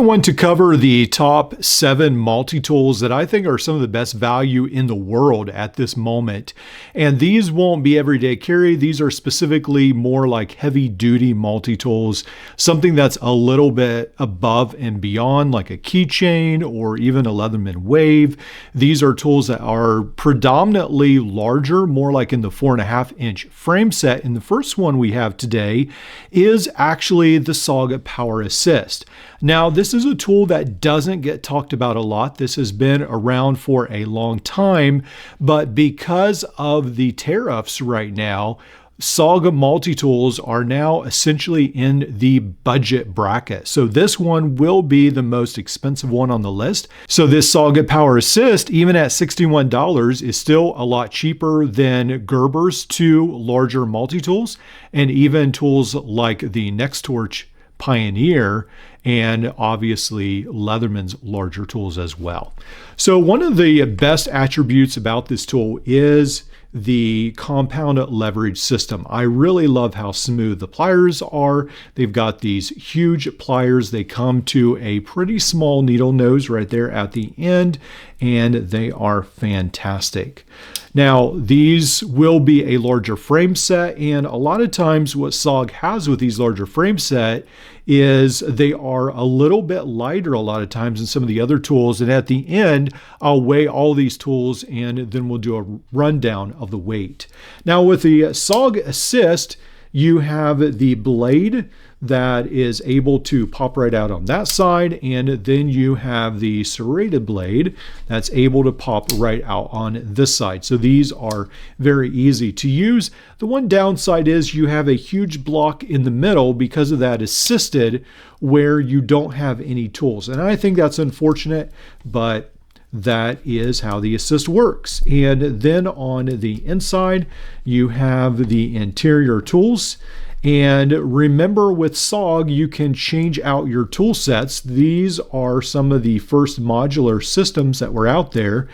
I want to cover the top 7 multi-tools that I think are some of the best value in the world at this moment. And these won't be everyday carry. These are specifically more like heavy duty multi-tools, something that's a little bit above and beyond, like a keychain or even a Leatherman Wave. These are tools that are predominantly larger, more like in the 4.5-inch frame set. And the first one we have today is actually the SOG Power Assist. Now, this is a tool that doesn't get talked about a lot. This has been around for a long time, but because of the tariffs right now, SOG multi-tools are now essentially in the budget bracket. So this one will be the most expensive one on the list. So this SOG Power Assist, even at $61, is still a lot cheaper than Gerber's 2 larger multi-tools, and even tools like the NexTool Pioneer, and obviously Leatherman's larger tools as well. So one of the best attributes about this tool is the compound leverage system. I really love how smooth the pliers are. They've got these huge pliers. They come to a pretty small needle nose right there at the end, and they are fantastic. Now, these will be a larger frame set, and a lot of times what SOG has with these larger frame set is they are a little bit lighter a lot of times than some of the other tools. And at the end, I'll weigh all these tools and then we'll do a rundown of the weight. Now with the SOG Assist, you have the blade that is able to pop right out on that side, and then you have the serrated blade that's able to pop right out on this side. So these are very easy to use. The one downside is you have a huge block in the middle because of that assisted where you don't have any tools. And I think that's unfortunate, but that is how the assist works. And then on the inside, you have the interior tools. And remember, with SOG, you can change out your tool sets. These are some of the first modular systems that were out there.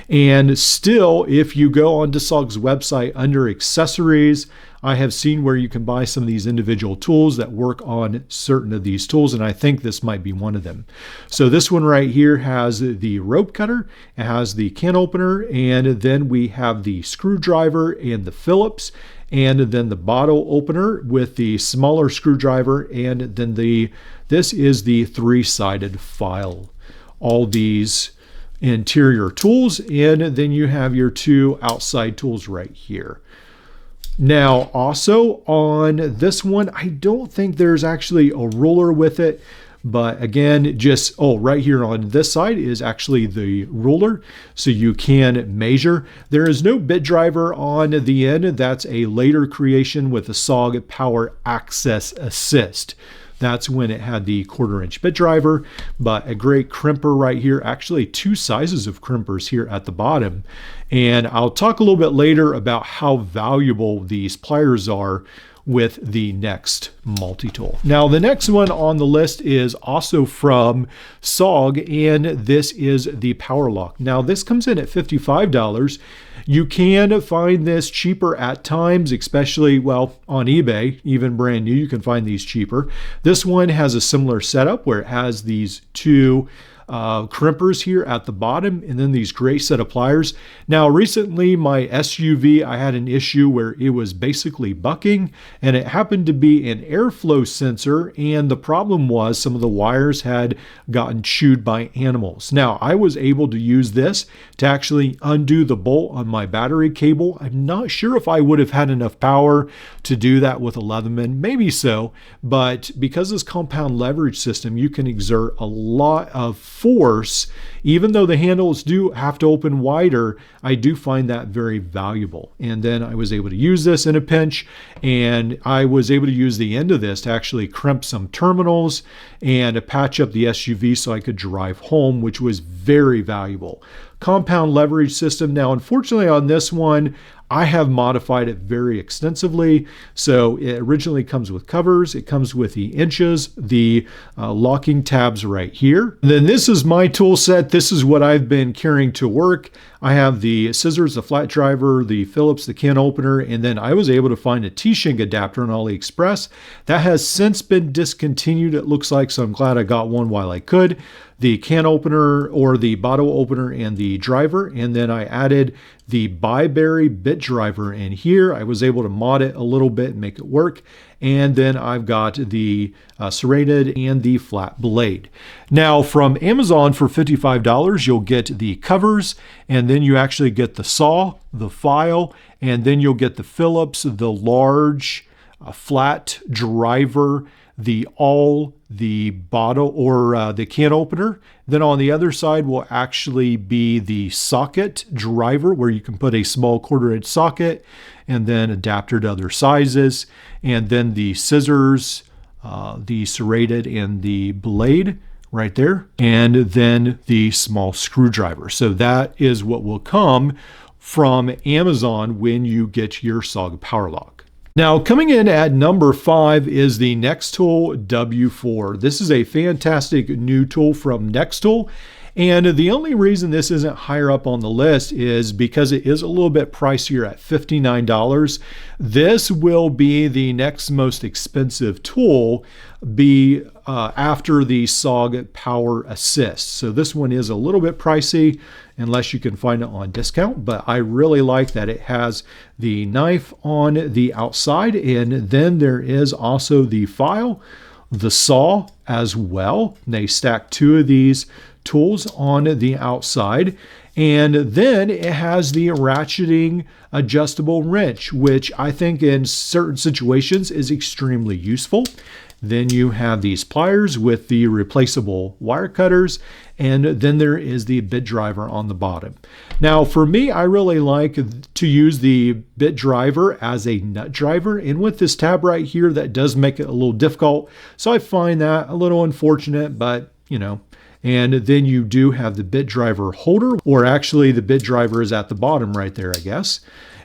And still, if you go onto SOG's website under accessories, I have seen where you can buy some of these individual tools that work on certain of these tools, and I think this might be one of them. So this one right here has the rope cutter, it has the can opener, and then we have the screwdriver and the Phillips, and then the bottle opener with the smaller screwdriver, and then this is the 3-sided file. All these interior tools, and then you have your 2 outside tools right here. Now, also on this one, I don't think there's actually a ruler with it, but again, right here on this side is actually the ruler, so you can measure. There is no bit driver on the end. That's a later creation with the SOG Power Access Assist. That's when it had the 1/4-inch bit driver, but a great crimper right here, actually 2 sizes of crimpers here at the bottom. And I'll talk a little bit later about how valuable these pliers are with the next multi-tool. Now, the next one on the list is also from SOG, and this is the Power Lock. Now, this comes in at $55. You can find this cheaper at times, especially, well, on eBay, even brand new, you can find these cheaper. This one has a similar setup where it has these 2 crimpers here at the bottom, and then these great set of pliers. Now, recently my SUV, I had an issue where it was basically bucking, and it happened to be an airflow sensor, and the problem was some of the wires had gotten chewed by animals. Now, I was able to use this to actually undo the bolt on my battery cable. I'm not sure if I would have had enough power to do that with a Leatherman, maybe so, but because this compound leverage system, you can exert a lot of force. Even though the handles do have to open wider, I do find that very valuable. And then I was able to use this in a pinch, and I was able to use the end of this to actually crimp some terminals and to patch up the SUV so I could drive home, which was very valuable. Compound leverage system. Now, unfortunately on this one, I have modified it very extensively. So it originally comes with covers. It comes with the inches, the locking tabs right here. Then this is my tool set. This is what I've been carrying to work. I have the scissors, the flat driver, the Phillips, the can opener, and then I was able to find a T-shank adapter on AliExpress. That has since been discontinued, it looks like, so I'm glad I got one while I could. The can opener or the bottle opener and the driver, and then I added the Bibury bit driver in here. I was able to mod it a little bit and make it work. And then I've got the serrated and the flat blade. Now from Amazon for $55, you'll get the covers, and then you actually get the saw, the file, and then you'll get the Phillips, the large flat driver, the awl, the bottle or the can opener. Then on the other side will actually be the socket driver, where you can put a small 1/4-inch socket and then adapter to other sizes. And then the scissors, the serrated, and the blade right there. And then the small screwdriver. So that is what will come from Amazon when you get your Saga Power Lock. Now, coming in at number 5 is the NexTool W4. This is a fantastic new tool from NexTool. And the only reason this isn't higher up on the list is because it is a little bit pricier at $59. This will be the next most expensive tool after the SOG Power Assist. So this one is a little bit pricey unless you can find it on discount, but I really like that it has the knife on the outside, and then there is also the file, the saw as well. They stack 2 of these tools on the outside, and then it has the ratcheting adjustable wrench, which I think in certain situations is extremely useful. Then you have these pliers with the replaceable wire cutters, and then there is the bit driver on the bottom. Now for me, I really like to use the bit driver as a nut driver, and with this tab right here, that does make it a little difficult. So I find that a little unfortunate, but you know. And then you do have the bit driver holder, or actually the bit driver is at the bottom right there, I guess.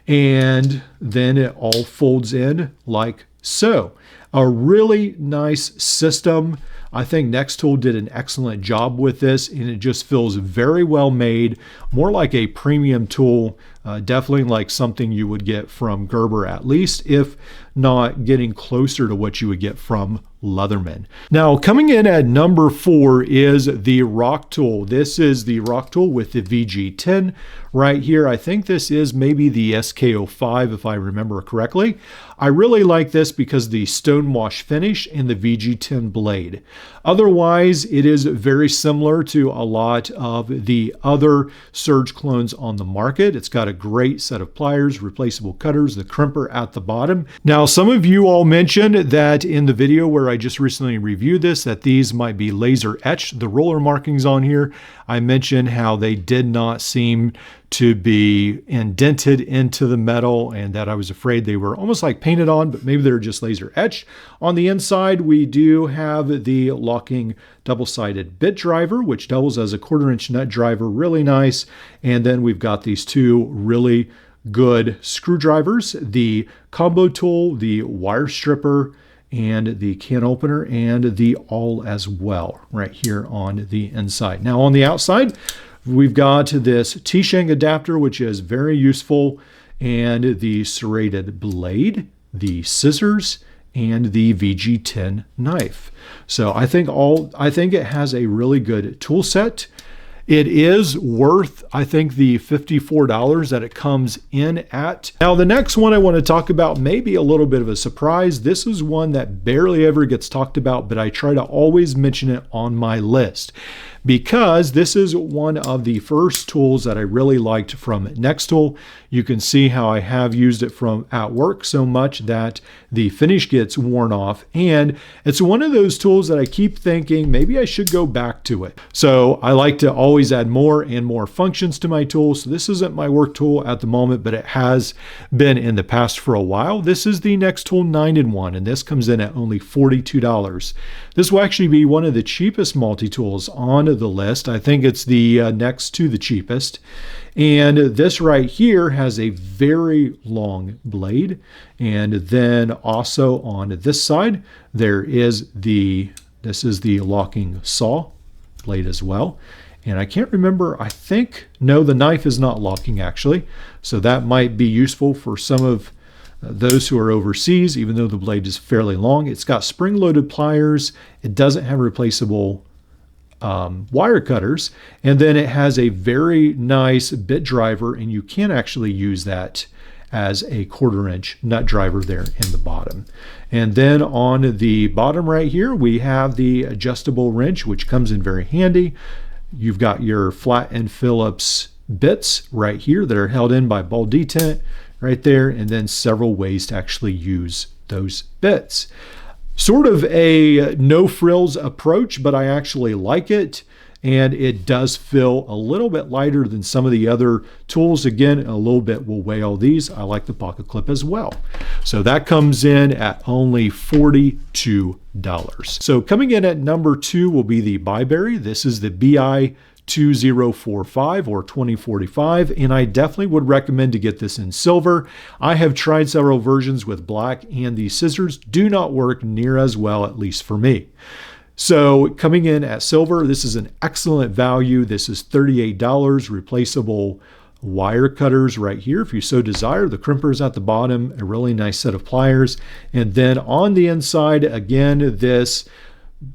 And then it all folds in like so. A really nice system. I think NexTool did an excellent job with this, and it just feels very well made, more like a premium tool, definitely like something you would get from Gerber, at least, if not getting closer to what you would get from Leatherman. Now, coming in at number 4 is the Rocktool. This is the Rocktool with the VG10 right here. I think this is maybe the SK05 if I remember correctly. I really like this because the stonewash finish and the VG10 blade. Otherwise, it is very similar to a lot of the other Surge clones on the market. It's got a great set of pliers, replaceable cutters, the crimper at the bottom. Now, some of you all mentioned that in the video where I just recently reviewed this, that these might be laser etched, the roller markings on here. I mentioned how they did not seem to be indented into the metal, and that I was afraid they were almost like painted on, but maybe they're just laser etched. On the inside, we do have the locking double-sided bit driver, which doubles as a 1/4-inch nut driver, really nice. And then we've got these 2 really good screwdrivers, the combo tool, the wire stripper, and the can opener, and the awl as well, right here on the inside. Now on the outside, we've got this T-shank adapter, which is very useful, and the serrated blade, the scissors, and the VG10 knife. So I think it has a really good tool set. It is worth, I think, the $54 that it comes in at. Now, the next one I want to talk about may be a little bit of a surprise. This is one that barely ever gets talked about, but I try to always mention it on my list, because this is one of the first tools that I really liked from NexTool. You can see how I have used it at work so much that the finish gets worn off, and it's one of those tools that I keep thinking maybe I should go back to it. So I like to always add more and more functions to my tool. So this isn't my work tool at the moment, but it has been in the past for a while. This is the NexTool 9-in-1, and this comes in at only $42. This will actually be one of the cheapest multi-tools on the list. I think it's the next to the cheapest. And this right here has a very long blade. And then also on this side, there is this is the locking saw blade as well. And I can't remember, I think, no, the knife is not locking actually. So that might be useful for some of those who are overseas, even though the blade is fairly long. It's got spring-loaded pliers. It doesn't have replaceable wire cutters. And then it has a very nice bit driver, and you can actually use that as a 1/4 inch nut driver there in the bottom. And then on the bottom right here, we have the adjustable wrench, which comes in very handy. You've got your flat and Phillips bits right here that are held in by ball detent right there, and then several ways to actually use those bits. Sort of a no frills approach, but I actually like it. And it does feel a little bit lighter than some of the other tools. Again, a little bit will weigh all these. I like the pocket clip as well. So that comes in at only $42. So coming in at number 2 will be the Bibury. This is the BI 2045 or 2045, and I definitely would recommend to get this in silver. I have tried several versions with black, and the scissors do not work near as well, at least for me. So coming in at silver, this is an excellent value. This is $38, replaceable wire cutters right here if you so desire. The crimpers at the bottom, a really nice set of pliers. And then on the inside, again, this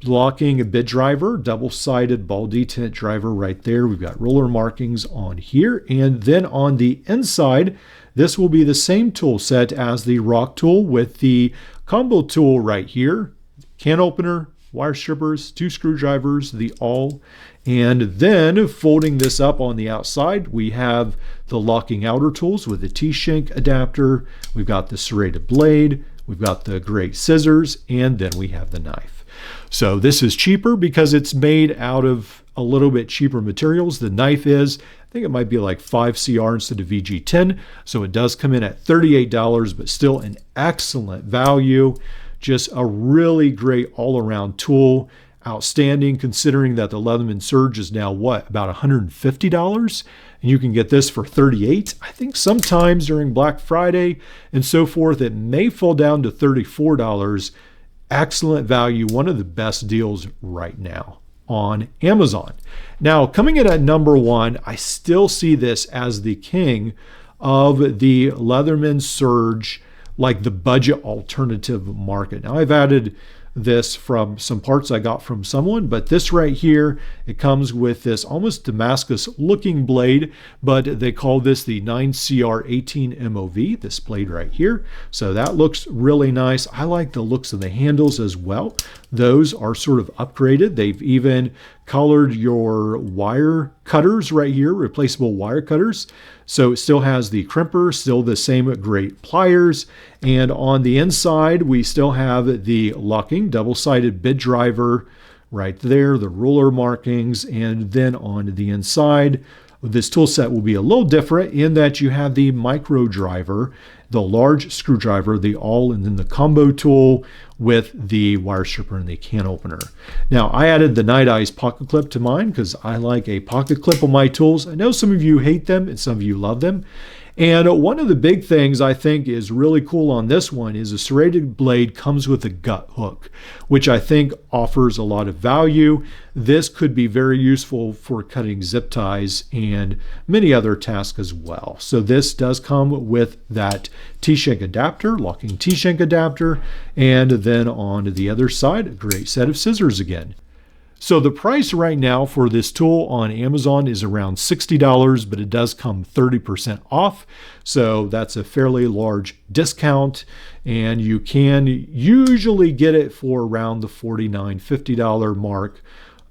locking bit driver, double-sided ball detent driver right there. We've got roller markings on here. And then on the inside, this will be the same tool set as the Rocktool with the combo tool right here. Can opener, wire strippers, 2 screwdrivers, the awl. And then folding this up on the outside, we have the locking outer tools with the T-shank adapter. We've got the serrated blade. We've got the great scissors, and then we have the knife. So this is cheaper because it's made out of a little bit cheaper materials. The knife is, I think it might be like 5CR instead of VG10. So it does come in at $38, but still an excellent value. Just a really great all-around tool. Outstanding considering that the Leatherman Surge is now what, about $150? And you can get this for $38. I think sometimes during Black Friday and so forth, it may fall down to $34. Excellent value, one of the best deals right now on Amazon. Now, coming in at number 1, I still see this as the king of the Leatherman Surge, like the budget alternative market. Now, I've added this from some parts I got from someone, but this right here, it comes with this almost Damascus looking blade, but they call this the 9CR18 MOV, this blade right here. So that looks really nice. I like the looks of the handles as well. Those are sort of upgraded. They've even colored your wire cutters right here, replaceable wire cutters. So it still has the crimper, still the same great pliers. And on the inside, we still have the locking double-sided bit driver right there, the ruler markings. And then on the inside, this tool set will be a little different in that you have the micro driver, the large screwdriver, the awl, and then the combo tool with the wire stripper and the can opener. Now, I added the Night Eyes pocket clip to mine because I like a pocket clip on my tools. I know some of you hate them and some of you love them. And one of the big things I think is really cool on this one is a serrated blade comes with a gut hook, which I think offers a lot of value. This could be very useful for cutting zip ties and many other tasks as well. So this does come with that T-shank adapter, locking T-shank adapter, and then on the other side, a great set of scissors again. So the price right now for this tool on Amazon is around $60, but it does come 30% off. So that's a fairly large discount, and you can usually get it for around the $49, $50 mark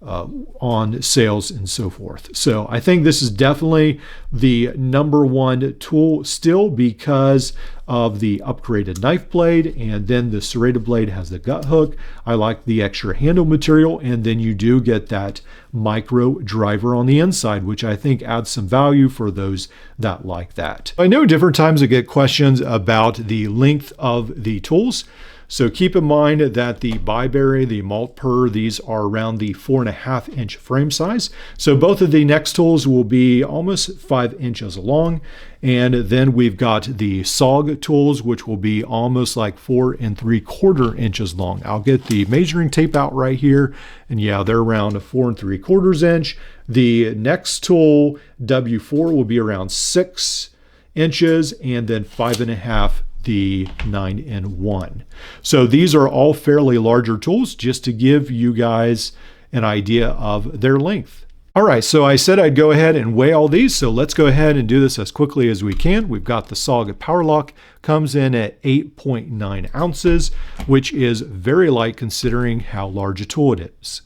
on sales and so forth. So I think this is definitely the number 1 tool still because of the upgraded knife blade, and then the serrated blade has the gut hook. I like the extra handle material, and then you do get that micro driver on the inside, which I think adds some value for those that like that. I know different times I get questions about the length of the tools. So keep in mind that the Bibury, the Maltpur, these are around the 4.5-inch frame size. So both of the NexTools will be almost 5 inches long. And then we've got the SOG tools, which will be almost like 4 3/4 inches long. I'll get the measuring tape out right here. And yeah, they're around 4 3/4 inch. The NexTool W4 will be around 6 inches, and then 5.5 the 9-in-1. So these are all fairly larger tools, just to give you guys an idea of their length. All right, so I said I'd go ahead and weigh all these, so let's go ahead and do this as quickly as we can. We've got the SOG Power Lock, comes in at 8.9 ounces, which is very light considering how large a tool it is.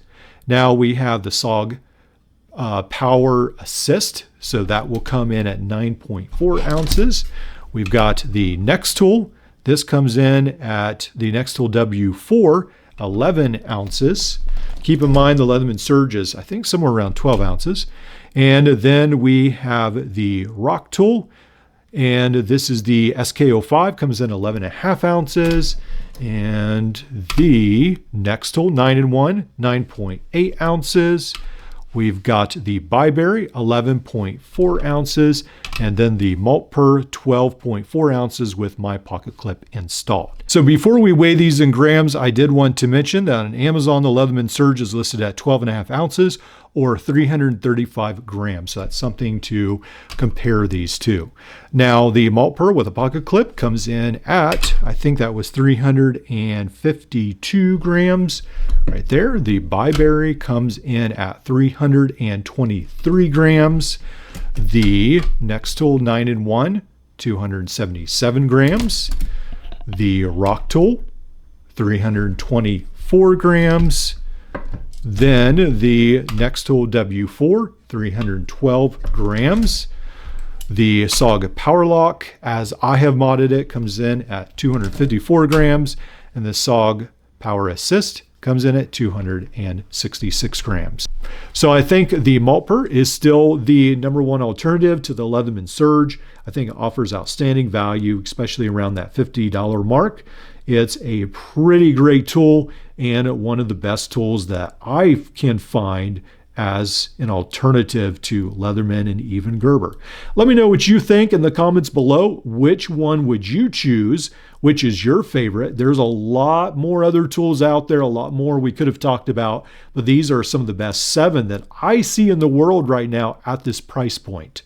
Now we have the SOG Power Assist, so that will come in at 9.4 ounces. We've got the NexTool. This comes in at the NexTool W4, 11 ounces. Keep in mind the Leatherman Surge is, I think, somewhere around 12 ounces. And then we have the Rocktool, and this is the SK05, comes in 11.5 ounces. And the NexTool 9-in-1, 9.8 ounces. We've got the Bibury, 11.4 ounces, and then the Maltpur, 12.4 ounces with my pocket clip installed. So before we weigh these in grams, I did want to mention that on Amazon, the Leatherman Surge is listed at 12.5 ounces or 335 grams. So that's something to compare these to. Now, the Maltpur with a pocket clip comes in at, I think that was 352 grams right there. The Bibury comes in at 323 grams. The NexTool 9-in-1, 277 grams. The Rocktool, 324 grams. Then the NexTool W4, 312 grams. The SOG Power Lock, as I have modded it, comes in at 254 grams. And the SOG Power Assist comes in at 266 grams. So I think the Maltpur is still the #1 alternative to the Leatherman Surge. I think it offers outstanding value, especially around that $50 mark. It's a pretty great tool and one of the best tools that I can find as an alternative to Leatherman and even Gerber. Let me know what you think in the comments below. Which one would you choose? Which is your favorite? There's a lot more other tools out there, a lot more we could have talked about, but these are some of the best 7 that I see in the world right now at this price point.